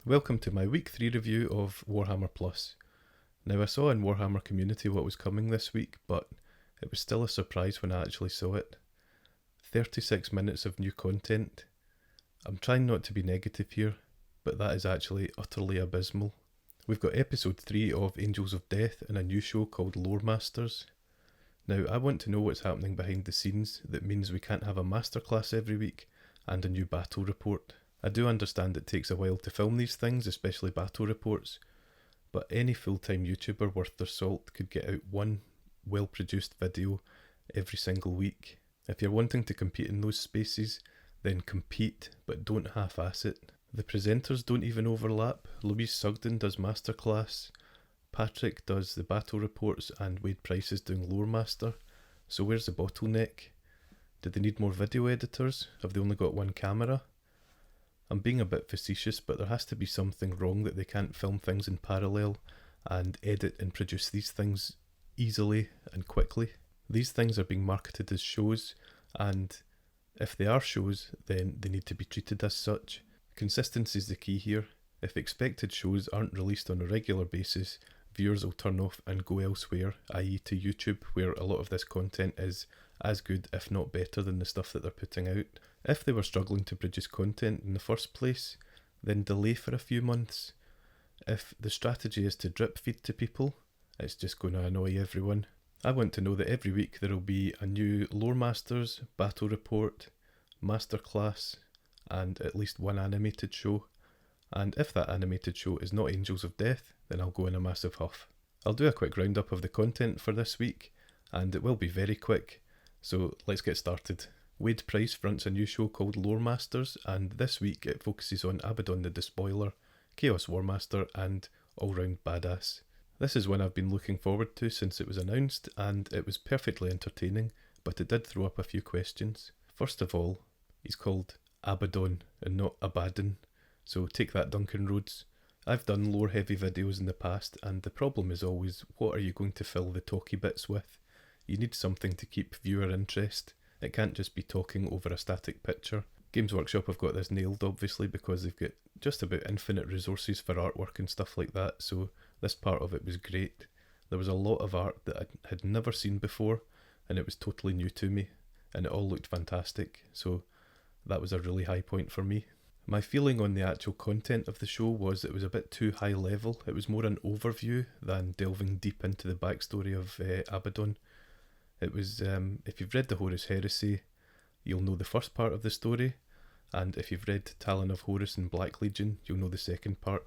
Welcome to my week 3 review of Warhammer Plus. Now I saw in Warhammer Community what was coming this week, but it was still a surprise when I actually saw it. 36 minutes of new content. I'm trying not to be negative here, but that is actually utterly abysmal. We've got episode 3 of Angels of Death and a new show called Loremasters. Now I want to know what's happening behind the scenes that means we can't have a masterclass every week and a new battle report. I do understand it takes a while to film these things, especially battle reports, but any full-time YouTuber worth their salt could get out one well-produced video every single week. If you're wanting to compete in those spaces, then compete, but don't half-ass it. The presenters don't even overlap. Louise Sugden does Masterclass, Patrick does the battle reports, and Wade Price is doing Loremaster. So where's the bottleneck? Do they need more video editors? Have they only got one camera? I'm being a bit facetious, but there has to be something wrong that they can't film things in parallel and edit and produce these things easily and quickly. These things are being marketed as shows, and if they are shows, then they need to be treated as such. Consistency is the key here. If expected shows aren't released on a regular basis, viewers will turn off and go elsewhere, i.e. to YouTube, where a lot of this content is as good, if not better, than the stuff that they're putting out. If they were struggling to produce content in the first place, then delay for a few months. If the strategy is to drip feed to people, it's just going to annoy everyone. I want to know that every week there will be a new Loremasters, battle report, masterclass, and at least one animated show. And if that animated show is not Angels of Death, then I'll go in a massive huff. I'll do a quick roundup of the content for this week, and it will be very quick, so let's get started. Wade Price fronts a new show called Loremasters, and this week it focuses on Abaddon the Despoiler, Chaos Warmaster, and all-round badass. This is one I've been looking forward to since it was announced, and it was perfectly entertaining, but it did throw up a few questions. First of all, he's called Abaddon and not Abaddon, so take that, Duncan Rhodes. I've done lore-heavy videos in the past, and the problem is always, what are you going to fill the talky bits with? You need something to keep viewer interest. It can't just be talking over a static picture. Games Workshop have got this nailed, obviously, because they've got just about infinite resources for artwork and stuff like that, so this part of it was great. There was a lot of art that I had never seen before, and it was totally new to me, and it all looked fantastic, so that was a really high point for me. My feeling on the actual content of the show was it was a bit too high level. It was more an overview than delving deep into the backstory of Abaddon. It was, if you've read the Horus Heresy, you'll know the first part of the story, and if you've read Talon of Horus and Black Legion, you'll know the second part.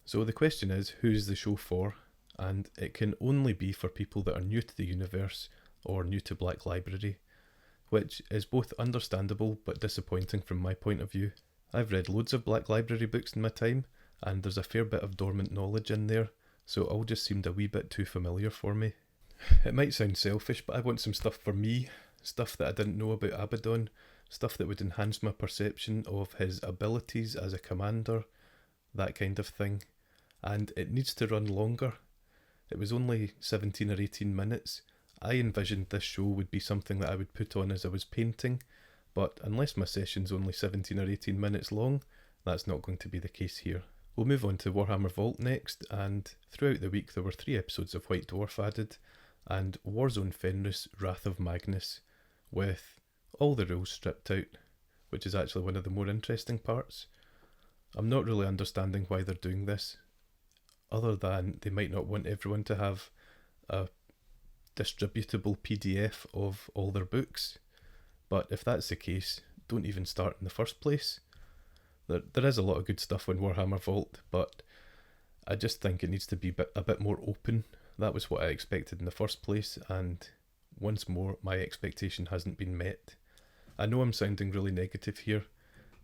So the question is, who's the show for? And it can only be for people that are new to the universe or new to Black Library, which is both understandable but disappointing from my point of view. I've read loads of Black Library books in my time, and there's a fair bit of dormant knowledge in there, so it all just seemed a wee bit too familiar for me. It might sound selfish, but I want some stuff for me, stuff that I didn't know about Abaddon, stuff that would enhance my perception of his abilities as a commander, that kind of thing. And it needs to run longer. It was only 17 or 18 minutes. I envisioned this show would be something that I would put on as I was painting, but unless my session's only 17 or 18 minutes long, that's not going to be the case here. We'll move on to Warhammer Vault next, and throughout the week there were 3 episodes of White Dwarf added, and Warzone Fenris Wrath of Magnus, with all the rules stripped out, which is actually one of the more interesting parts. I'm not really understanding why they're doing this, other than they might not want everyone to have a distributable PDF of all their books, but if that's the case, don't even start in the first place. There is a lot of good stuff on Warhammer Vault, but I just think it needs to be a bit more open. That was what I expected in the first place, and once more, my expectation hasn't been met. I know I'm sounding really negative here,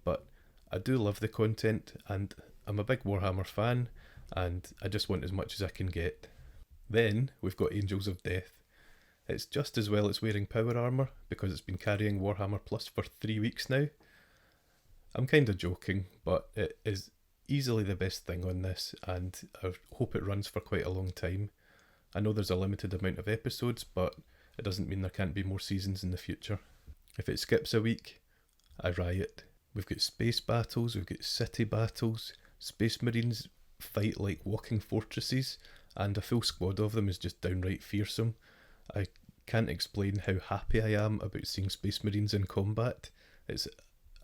but I do love the content, and I'm a big Warhammer fan, and I just want as much as I can get. Then, we've got Angels of Death. It's just as well it's wearing power armour, because it's been carrying Warhammer Plus for 3 weeks now. I'm kind of joking, but it is easily the best thing on this, and I hope it runs for quite a long time. I know there's a limited amount of episodes, but it doesn't mean there can't be more seasons in the future. If it skips a week, I riot. We've got space battles, we've got city battles, Space Marines fight like walking fortresses, and a full squad of them is just downright fearsome. I can't explain how happy I am about seeing Space Marines in combat. It's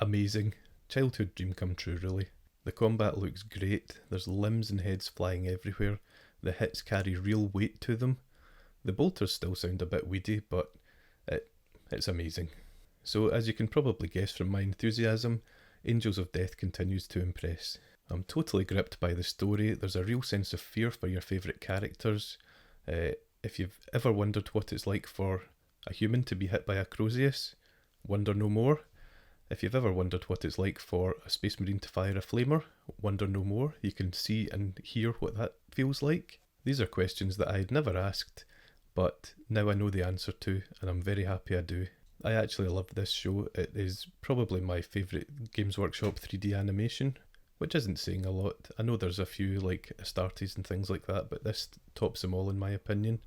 amazing. Childhood dream come true, really. The combat looks great. There's limbs and heads flying everywhere. The hits carry real weight to them. The bolters still sound a bit weedy, but it's amazing. So, as you can probably guess from my enthusiasm, Angels of Death continues to impress. I'm totally gripped by the story. There's a real sense of fear for your favourite characters. If you've ever wondered what it's like for a human to be hit by a Crozius, wonder no more. If you've ever wondered what it's like for a Space Marine to fire a flamer, wonder no more. You can see and hear what that feels like. These are questions that I had never asked, but now I know the answer to, and I'm very happy I do. I actually love this show. It is probably my favourite Games Workshop 3D animation, which isn't saying a lot. I know there's a few like Astartes and things like that, but this tops them all in my opinion.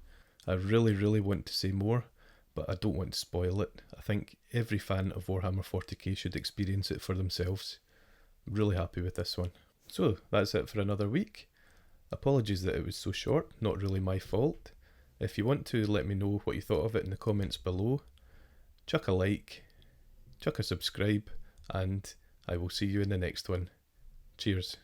I really want to say more, but I don't want to spoil it. I think every fan of Warhammer 40k should experience it for themselves. Really happy with this one. So that's it for another week. Apologies that it was so short, not really my fault. If you want to let me know what you thought of it in the comments below, chuck a like, chuck a subscribe, and I will see you in the next one. Cheers.